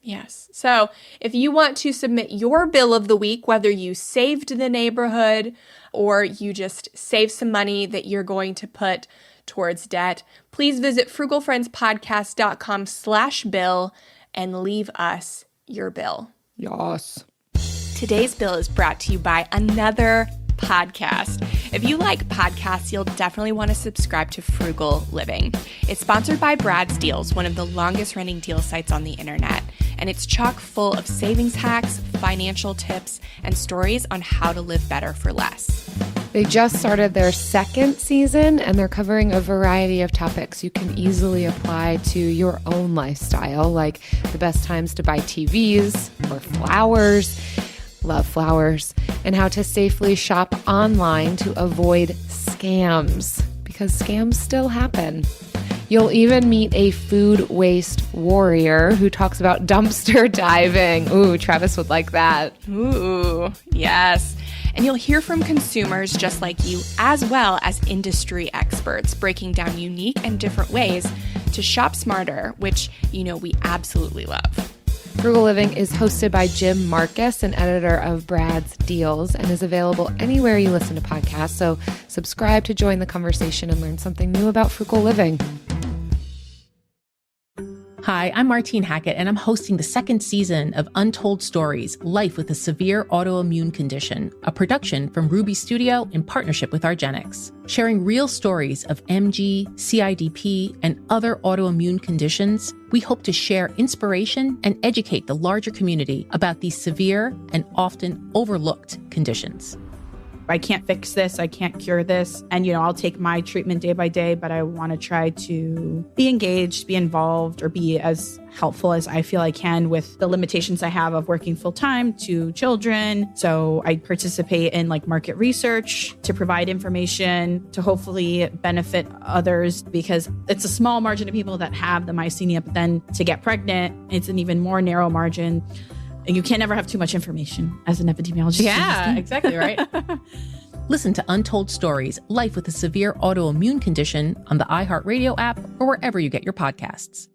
Yes. So if you want to submit your bill of the week, whether you saved the neighborhood or you just save some money that you're going to put towards debt, please visit frugalfriendspodcast.com/bill and leave us your bill. Yes. Today's bill is brought to you by another podcast. If you like podcasts, you'll definitely want to subscribe to Frugal Living. It's sponsored by Brad's Deals, one of the longest running deal sites on the internet. And it's chock full of savings hacks, financial tips, and stories on how to live better for less. They just started their second season and they're covering a variety of topics you can easily apply to your own lifestyle, like the best times to buy TVs or flowers, love flowers, and how to safely shop online to avoid scams, because scams still happen. You'll even meet a food waste warrior who talks about dumpster diving. Ooh, Travis would like that. Ooh, yes. And you'll hear from consumers just like you, as well as industry experts, breaking down unique and different ways to shop smarter, which you know we absolutely love. Frugal Living is hosted by Jim Marcus, an editor of Brad's Deals, and is available anywhere you listen to podcasts. So subscribe to join the conversation and learn something new about frugal living. Hi, I'm Martine Hackett, and I'm hosting the second season of Untold Stories, Life with a Severe Autoimmune Condition, a production from Ruby Studio in partnership with Argenx. Sharing real stories of MG, CIDP, and other autoimmune conditions, we hope to share inspiration and educate the larger community about these severe and often overlooked conditions. I can't fix this. I can't cure this. And, I'll take my treatment day by day, but I want to try to be engaged, be involved, or be as helpful as I feel I can with the limitations I have of working full time to children. So I participate in market research to provide information to hopefully benefit others, because it's a small margin of people that have the myasthenia, but then to get pregnant, it's an even more narrow margin. And you can't ever have too much information as an epidemiologist. Yeah, exactly right. Listen to Untold Stories, Life with a Severe Autoimmune Condition on the iHeartRadio app or wherever you get your podcasts.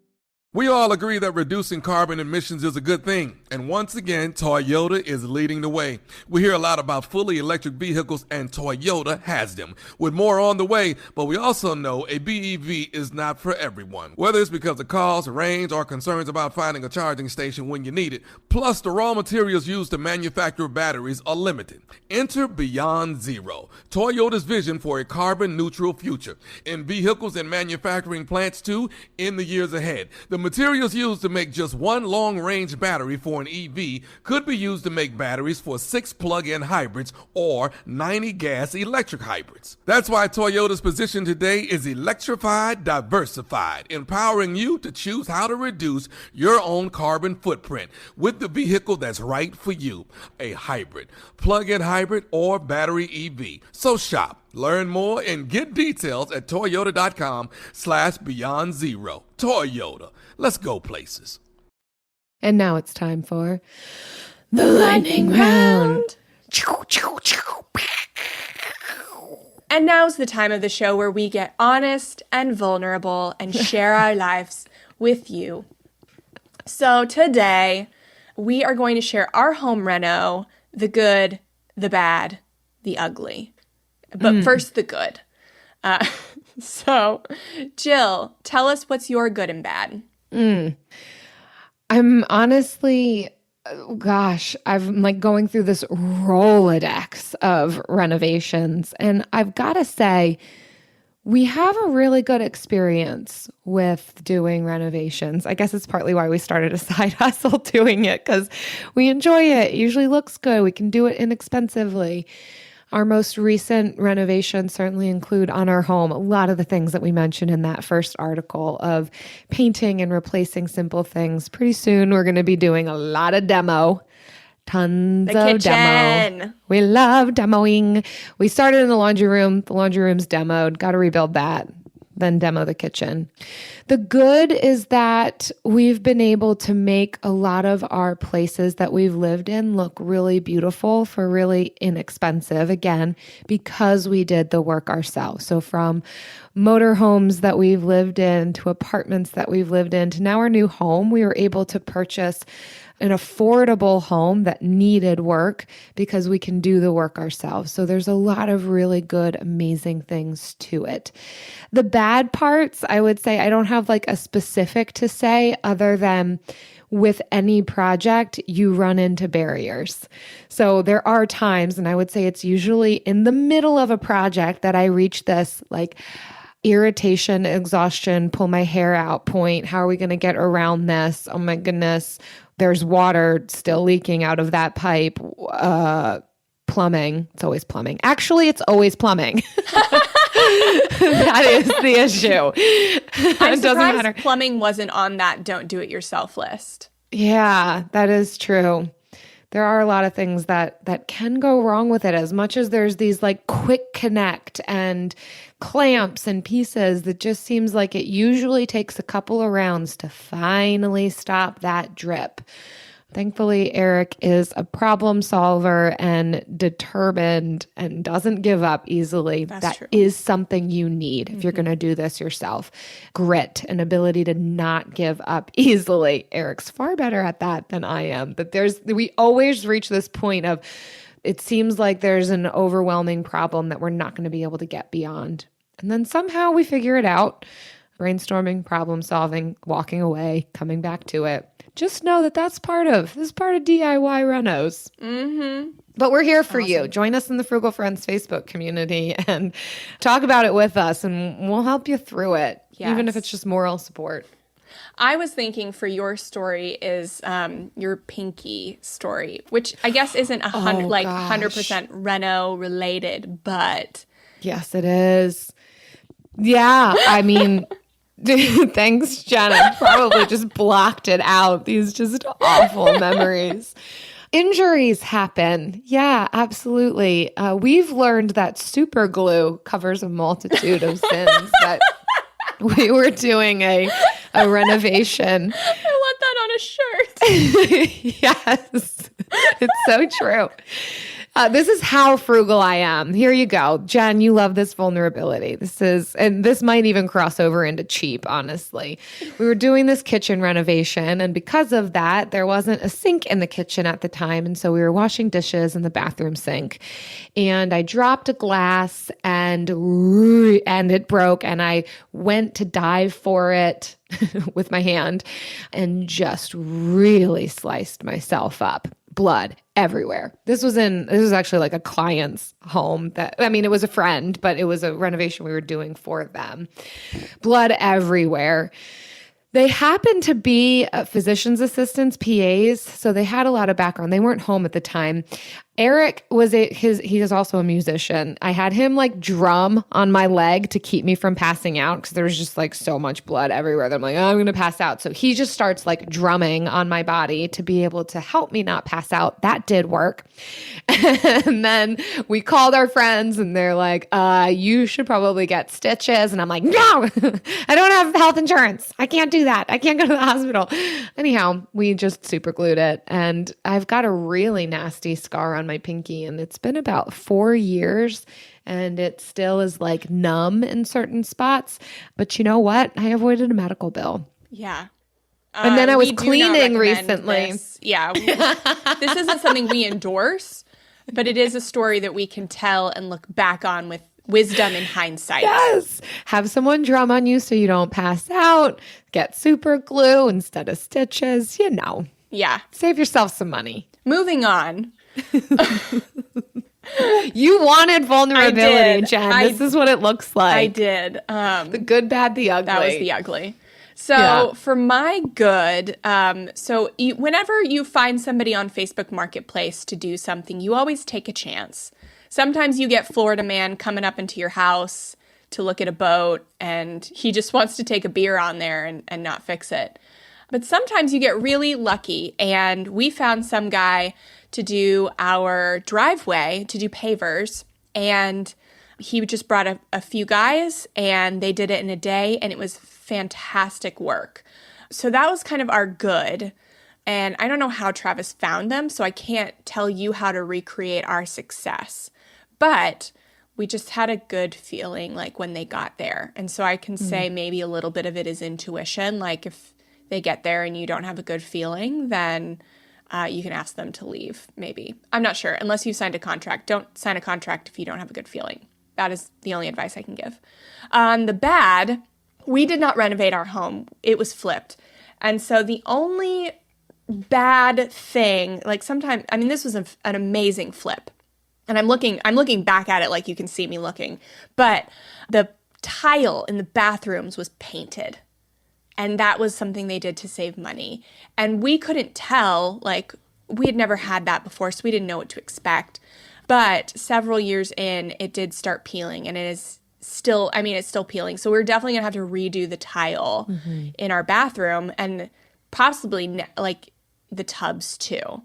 We all agree that reducing carbon emissions is a good thing. And once again, Toyota is leading the way. We hear a lot about fully electric vehicles, and Toyota has them, with more on the way. But we also know a BEV is not for everyone, whether it's because of cost, range, or concerns about finding a charging station when you need it. Plus, the raw materials used to manufacture batteries are limited. Enter Beyond Zero, Toyota's vision for a carbon-neutral future, in vehicles and manufacturing plants too, in the years ahead. The materials used to make just one long-range battery for an EV could be used to make batteries for 6 plug-in hybrids or 90 gas-electric hybrids. That's why Toyota's position today is electrified, diversified, empowering you to choose how to reduce your own carbon footprint with the vehicle that's right for you, a hybrid, plug-in hybrid, or battery EV. So shop, learn more, and get details at toyota.com/beyond zero. Toyota. Let's go places. And now it's time for the lightning round. And now's the time of the show where we get honest and vulnerable and share our lives with you. So today, we are going to share our home reno, the good, the bad, the ugly. But first, the good. So, Jill, tell us what's your good and bad. I'm honestly, I'm going through this Rolodex of renovations. And I've got to say, We have a really good experience with doing renovations. I guess it's partly why we started a side hustle doing it, because we enjoy it. It usually looks good. We can do it inexpensively. Our most recent renovations certainly include on our home a lot of the things that we mentioned in that first article of painting and replacing simple things. Pretty soon we're going to be doing a lot of demo. Tons of demo. We love demoing. We started in the laundry room. The laundry room's demoed. Got to rebuild that. Then demo the kitchen. The good is that we've been able to make a lot of our places that we've lived in look really beautiful for really inexpensive, again, because we did the work ourselves. So from motorhomes that we've lived in to apartments that we've lived in to now our new home, we were able to purchase an affordable home that needed work because we can do the work ourselves. So there's a lot of really good, amazing things to it. The bad parts, I would say, I don't have like a specific to say other than with any project, you run into barriers. So there are times, and I would say it's usually in the middle of a project that I reach this like irritation, exhaustion, pull my hair out point. How are we going to get around this? Oh my goodness. There's water still leaking out of that pipe. Plumbing. It's always plumbing. Actually, it's always plumbing. That is the issue. I'm surprised plumbing wasn't on that don't do it yourself list. Yeah, that is true. There are a lot of things that can go wrong with it, as much as there's these like quick connect and clamps and pieces that just seems like it usually takes a couple of rounds to finally stop that drip. Thankfully, Eric is a problem solver and determined and doesn't give up easily. That's true. Is something you need if you're going to do this yourself. Grit, an ability to not give up easily. Eric's far better at that than I am. But we always reach this point of it seems like there's an overwhelming problem that we're not going to be able to get beyond. And then somehow we figure it out. Brainstorming, problem solving, walking away, coming back to it. Just know that this is part of DIY renos. Mm-hmm. But we're here for you. Join us in the Frugal Friends Facebook community and talk about it with us, and we'll help you through it, even if it's just moral support. I was thinking for your story is your pinky story, which I guess isn't 100% reno related, but yes, it is. Yeah, I mean. Thanks, Jenna. Probably just blocked it out. These just awful memories. Injuries happen. Yeah, absolutely. We've learned that super glue covers a multitude of sins. That we were doing a renovation. I want that on a shirt. Yes, it's so true. This is how frugal I am. Here you go. Jen, you love this vulnerability. And this might even cross over into cheap, honestly. We were doing this kitchen renovation, and because of that, there wasn't a sink in the kitchen at the time, and so we were washing dishes in the bathroom sink. And I dropped a glass, and it broke, and I went to dive for it with my hand and just really sliced myself up. Blood everywhere. This was actually like a client's home it was a friend, but it was a renovation we were doing for them. Blood everywhere. They happened to be physician's assistants, PAs, so they had a lot of background. They weren't home at the time. Eric he is also a musician. I had him like drum on my leg to keep me from passing out because there was just like so much blood everywhere that I'm like, I'm going to pass out. So he just starts like drumming on my body to be able to help me not pass out. That did work. And then we called our friends and they're like, you should probably get stitches. And I'm like, no, I don't have health insurance. I can't do that. I can't go to the hospital. Anyhow, we just super glued it. And I've got a really nasty scar on my pinky, and it's been about 4 years, and it still is like numb in certain spots. But you know what? I avoided a medical bill. Yeah. And then I was cleaning recently. This. Yeah. This isn't something we endorse, but it is a story that we can tell and look back on with wisdom in hindsight. Yes. Have someone drum on you so you don't pass out. Get super glue instead of stitches. Yeah. Save yourself some money. Moving on. You wanted vulnerability, Jen. This is what it looks like. I did. The good, bad, the ugly. That was the ugly. So for my good, whenever you find somebody on Facebook Marketplace to do something, you always take a chance. Sometimes you get Florida man coming up into your house to look at a boat, and he just wants to take a beer on there and not fix it. But sometimes you get really lucky, and we found some guy to do our driveway, to do pavers, and he just brought a few guys, and they did it in a day, and it was fantastic work. So that was kind of our good. And I don't know how Travis found them, so I can't tell you how to recreate our success. But we just had a good feeling like when they got there. And so I can say maybe a little bit of it is intuition. Like if they get there and you don't have a good feeling, then you can ask them to leave, maybe. I'm not sure. Unless you've signed a contract. Don't sign a contract if you don't have a good feeling. That is the only advice I can give. On the bad, we did not renovate our home. It was flipped. And so the only bad thing, like sometimes, I mean, this was an amazing flip. And I'm looking back at it like you can see me looking. But the tile in the bathrooms was painted. And that was something they did to save money. And we couldn't tell, like, we had never had that before, so we didn't know what to expect. But several years in, it did start peeling, and it's still peeling. So we're definitely going to have to redo the tile in our bathroom and possibly, like, the tubs too.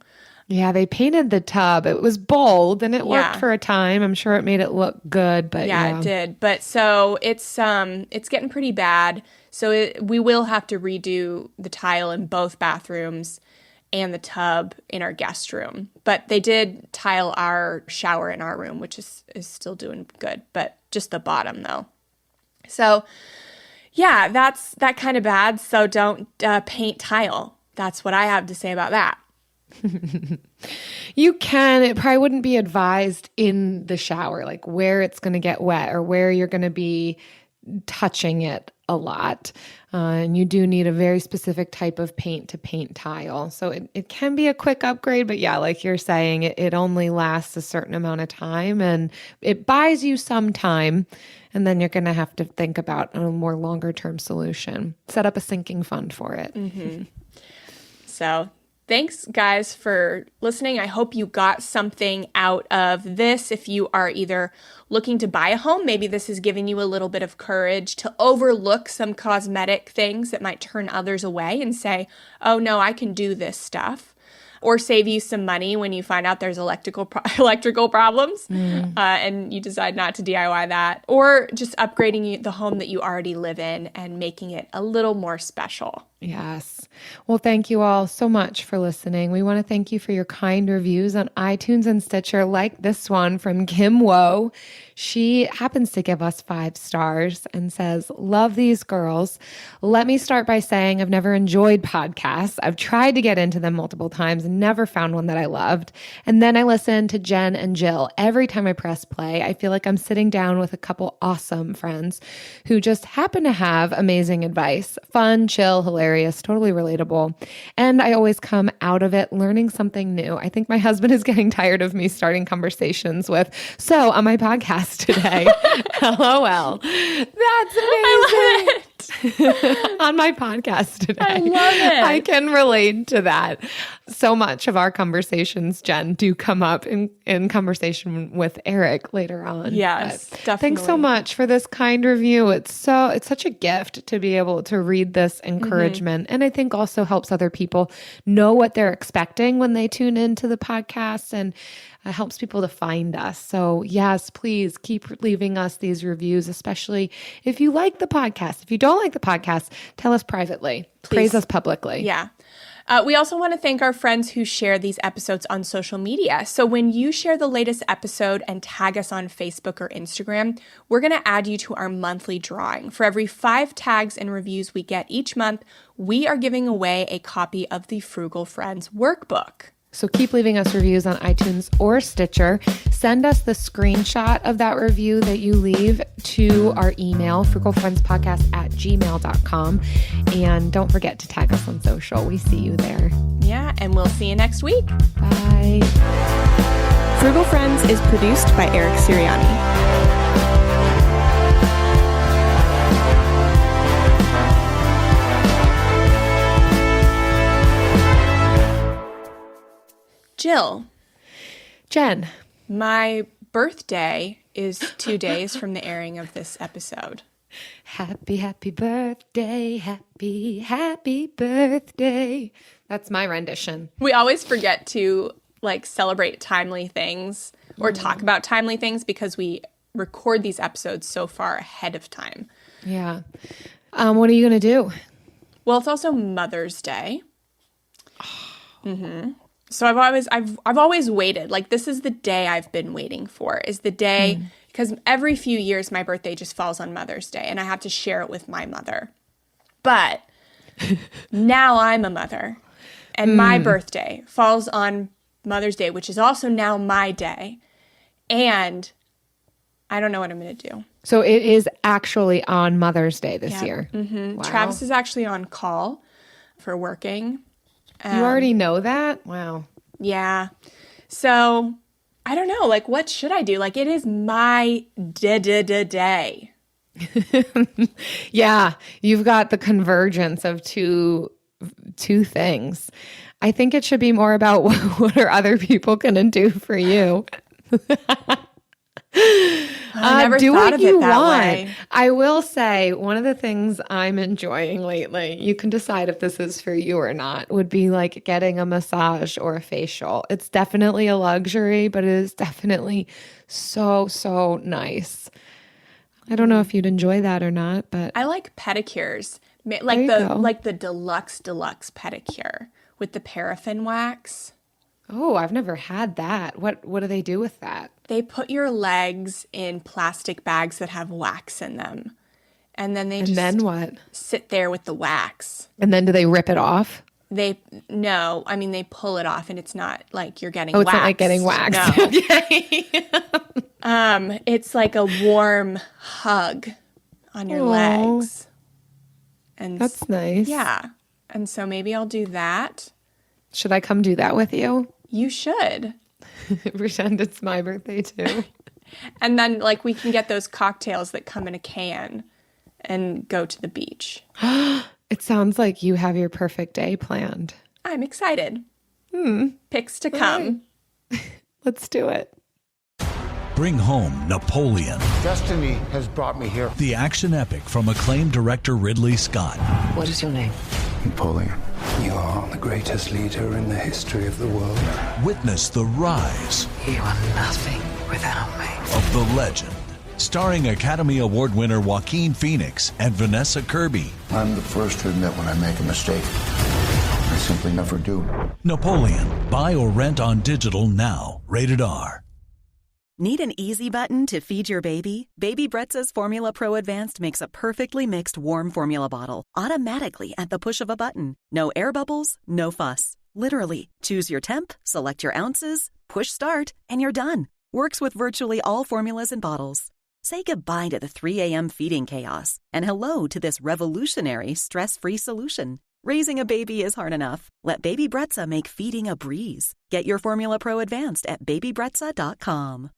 Yeah, they painted the tub. It was bold, and it worked for a time. I'm sure it made it look good, but yeah, it did. But so it's getting pretty bad. So we will have to redo the tile in both bathrooms and the tub in our guest room. But they did tile our shower in our room, which is still doing good, but just the bottom though. So yeah, that's that kind of bad. So don't paint tile. That's what I have to say about that. You can. It probably wouldn't be advised in the shower, like where it's going to get wet or where you're going to be touching it a lot. And you do need a very specific type of paint to paint tile. So it can be a quick upgrade, but yeah, like you're saying, it only lasts a certain amount of time and it buys you some time. And then you're going to have to think about a more longer term solution. Set up a sinking fund for it. So thanks, guys, for listening. I hope you got something out of this. If you are either looking to buy a home, maybe this is giving you a little bit of courage to overlook some cosmetic things that might turn others away and say, oh, no, I can do this stuff. Or save you some money when you find out there's electrical problems and you decide not to DIY that. Or just upgrading the home that you already live in and making it a little more special. Yes. Well, thank you all so much for listening. We want to thank you for your kind reviews on iTunes and Stitcher, like this one from Kim Woe. She happens to give us 5 stars and says, love these girls. Let me start by saying I've never enjoyed podcasts. I've tried to get into them multiple times and never found one that I loved. And then I listen to Jen and Jill. Every time I press play, I feel like I'm sitting down with a couple awesome friends who just happen to have amazing advice. Fun, chill, hilarious, totally relatable. And I always come out of it learning something new. I think my husband is getting tired of me starting conversations with, so on my podcast today, LOL. That's amazing. I love it. On my podcast today. I love it. I can relate to that. So much of our conversations, Jen, do come up in conversation with Eric later on. Yes, definitely. Thanks so much for this kind review. It's such a gift to be able to read this encouragement. And I think also helps other people know what they're expecting when they tune into the podcast and helps people to find us. So yes, please keep leaving us these reviews, especially if you like the podcast. If you don't like the podcast, tell us privately. Please. Praise us publicly. Yeah. We also want to thank our friends who share these episodes on social media. So when you share the latest episode and tag us on Facebook or Instagram, we're going to add you to our monthly drawing. For every 5 tags and reviews we get each month, we are giving away a copy of the Frugal Friends workbook. So keep leaving us reviews on iTunes or Stitcher. Send us the screenshot of that review that you leave to our email, frugalfriendspodcast@gmail.com. And don't forget to tag us on social. We see you there. Yeah, and we'll see you next week. Bye. Frugal Friends is produced by Eric Siriani. Jill. Jen. My birthday is 2 days from the airing of this episode. Happy, happy birthday, happy birthday. That's my rendition. We always forget to celebrate timely things or talk about timely things because we record these episodes so far ahead of time. Yeah. What are you going to do? Well, it's also Mother's Day. Mm-hmm. So I've always waited. This is the day I've been waiting for, is the day, because every few years my birthday just falls on Mother's Day and I have to share it with my mother. But now I'm a mother and my birthday falls on Mother's Day, which is also now my day. And I don't know what I'm going to do. So it is actually on Mother's Day this year. Mm-hmm. Wow. Travis is actually on call for working. You already know that? Wow. Yeah. So I don't know. What should I do? It is my day. Yeah. You've got the convergence of two things. I think it should be more about what are other people going to do for you. I never thought of it that way. I will say one of the things I'm enjoying lately, you can decide if this is for you or not, would be getting a massage or a facial. It's definitely a luxury, but it is definitely so, so nice. I don't know if you'd enjoy that or not, but I like pedicures. The deluxe pedicure with the paraffin wax. Oh, I've never had that. What do they do with that? They put your legs in plastic bags that have wax in them. And then then what? Sit there with the wax. And then do they rip it off? They pull it off and it's not like you're getting waxed. waxed. It's not like getting waxed. No. It's like a warm hug on your legs. And that's nice. Yeah. And so maybe I'll do that. Should I come do that with you? You should. Pretend it's my birthday too. And then we can get those cocktails that come in a can and go to the beach. It sounds like you have your perfect day planned. I'm excited. Pics to come. Right. Let's do it. Bring home Napoleon. Destiny has brought me here. The action epic from acclaimed director Ridley Scott. What is your name? Napoleon. You are the greatest leader in the history of the world. Witness the rise. You are nothing without me. Of the legend. Starring Academy Award winner Joaquin Phoenix and Vanessa Kirby. I'm the first to admit when I make a mistake. I simply never do. Napoleon. Buy or rent on digital now. Rated R. Need an easy button to feed your baby? Baby Brezza's Formula Pro Advanced makes a perfectly mixed warm formula bottle automatically at the push of a button. No air bubbles, no fuss. Literally, choose your temp, select your ounces, push start, and you're done. Works with virtually all formulas and bottles. Say goodbye to the 3 a.m. feeding chaos and hello to this revolutionary stress-free solution. Raising a baby is hard enough. Let Baby Brezza make feeding a breeze. Get your Formula Pro Advanced at babybrezza.com.